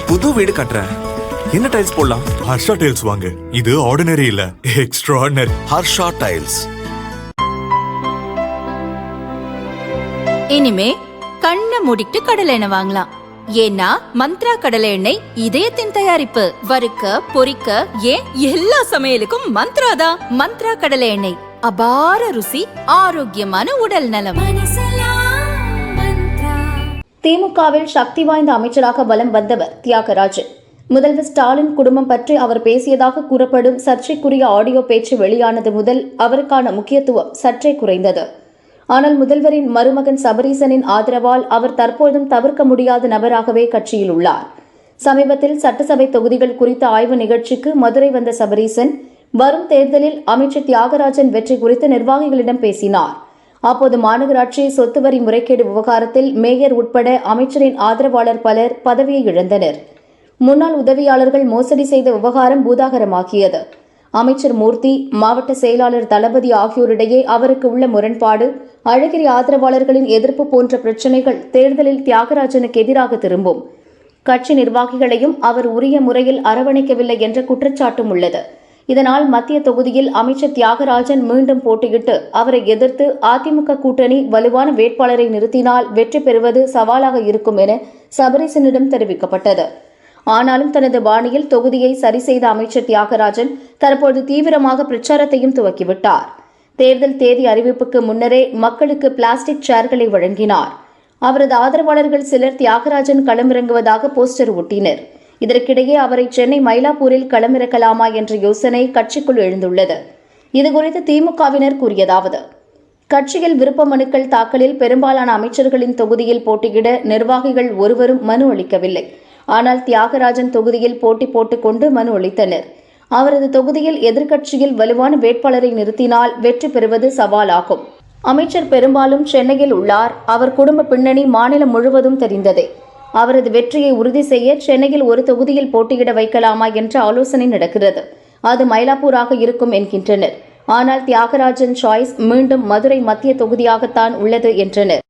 புது வீடு கட்டுறேன். என்ன டைல்ஸ் போடலாம்? ஹர்ஷா டைல்ஸ் வாங்க. இது ஆர்டினரி இல்ல, எக்ஸ்ட்ராஆர்டினரி. ஹர்ஷா டைல்ஸ். இனிமே கண்ணை மூடிட்டு கடலை எண்ணெய் வாங்கலாம். ஏன்னா மந்த்ரா கடலை எண்ணெய் இதயத்தின் தயாரிப்பு. வறுக்க பொரிக்க ஏன் எல்லா சமையலுக்கும் மந்த்ரா தான். மந்த்ரா கடலை எண்ணெய், அபார ருசி, ஆரோக்கியமான உடல் நலம். திமுகவில் சக்தி வாய்ந்த அமைச்சராக வலம் வந்தவர் தியாகராஜன். முதல்வர் ஸ்டாலின் குடும்பம் பற்றி அவர் பேசியதாக கூறப்படும் சர்ச்சைக்குரிய ஆடியோ பேச்சு வெளியானது முதல் அவருக்கான முக்கியத்துவம் சற்றே குறைந்தது. ஆனால் முதல்வரின் மருமகன் சபரீசனின் ஆதரவால் அவர் தற்போதும் தவிர்க்க முடியாத நபராகவே கட்சியில் உள்ளார். சமீபத்தில் சட்டசபை தொகுதிகள் குறித்த ஆய்வு நிகழ்ச்சிக்கு மதுரை வந்த சபரீசன் வரும் தேர்தலில் அமைச்சர் தியாகராஜன் வெற்றி குறித்து நிர்வாகிகளிடம் பேசினார். அப்போது மாநகராட்சி சொத்து வரி முறைகேடு விவகாரத்தில் மேயர் உட்பட அமைச்சரின் ஆதரவாளர் பலர் பதவியை இழந்தனர். முன்னாள் உதவியாளர்கள் மோசடி செய்த விவகாரம் பூதாகரமாகியது. அமைச்சர் மூர்த்தி, மாவட்ட செயலாளர் தளபதி ஆகியோரிடையே அவருக்கு உள்ள முரண்பாடு, அழகிரி ஆதரவாளர்களின் எதிர்ப்பு போன்ற பிரச்சினைகள் தேர்தலில் தியாகராஜனுக்கு எதிராக திரும்பும். கட்சி நிர்வாகிகளையும் அவர் உரிய முறையில் அரவணைக்கவில்லை என்ற குற்றச்சாட்டும் உள்ளது. இதனால் மத்திய தொகுதியில் அமைச்சர் தியாகராஜன் மீண்டும் போட்டியிட்டு அவரை எதிர்த்து அதிமுக கூட்டணி வலுவான வேட்பாளரை நிறுத்தினால் வெற்றி பெறுவது சவாலாக இருக்கும் என சபரீசனிடம் தெரிவிக்கப்பட்டது. ஆனாலும் தனது பாணியில் தொகுதியை சரி செய்த அமைச்சர் தியாகராஜன் தற்போது தீவிரமாக பிரச்சாரத்தையும் துவக்கிவிட்டார். தேர்தல் தேதி அறிவிப்புக்கு முன்னரே மக்களுக்கு பிளாஸ்டிக் சேர்களை வழங்கினார். அவரது ஆதரவாளர்கள் சிலர் தியாகராஜன் களமிறங்குவதாக போஸ்டர் ஒட்டினர். இதற்கிடையே அவரை சென்னை மயிலாப்பூரில் களமிறக்கலாமா என்ற யோசனை கட்சிக்குள் எழுந்துள்ளது. இதுகுறித்து திமுகவினர் கூறியதாவது: கட்சியில் விருப்ப மனுக்கள் தாக்கலில் பெரும்பாலான அமைச்சர்களின் தொகுதியில் போட்டியிட நிர்வாகிகள் ஒருவரும் மனு அளிக்கவில்லை. ஆனால் தியாகராஜன் தொகுதியில் போட்டி போட்டுக்கொண்டு மனு அளித்தனர். அவரது தொகுதியில் எதிர்க்கட்சியில் வலுவான வேட்பாளரை நிறுத்தினால் வெற்றி பெறுவது சவாலாகும். அமைச்சர் பெரும்பாலும் சென்னையில் உள்ளார். அவர் குடும்ப பின்னணி மாநிலம் முழுவதும் தெரிந்ததே. அவரது வெற்றியை உறுதி செய்ய சென்னையில் ஒரு தொகுதியில் போட்டியிட வைக்கலாமா என்ற ஆலோசனை நடக்கிறது. அது மயிலாப்பூராக இருக்கும் என்கின்றனர். ஆனால் தியாகராஜன் சாய்ஸ் மீண்டும் மதுரை மத்திய தொகுதியாகத்தான் உள்ளது என்றனர்.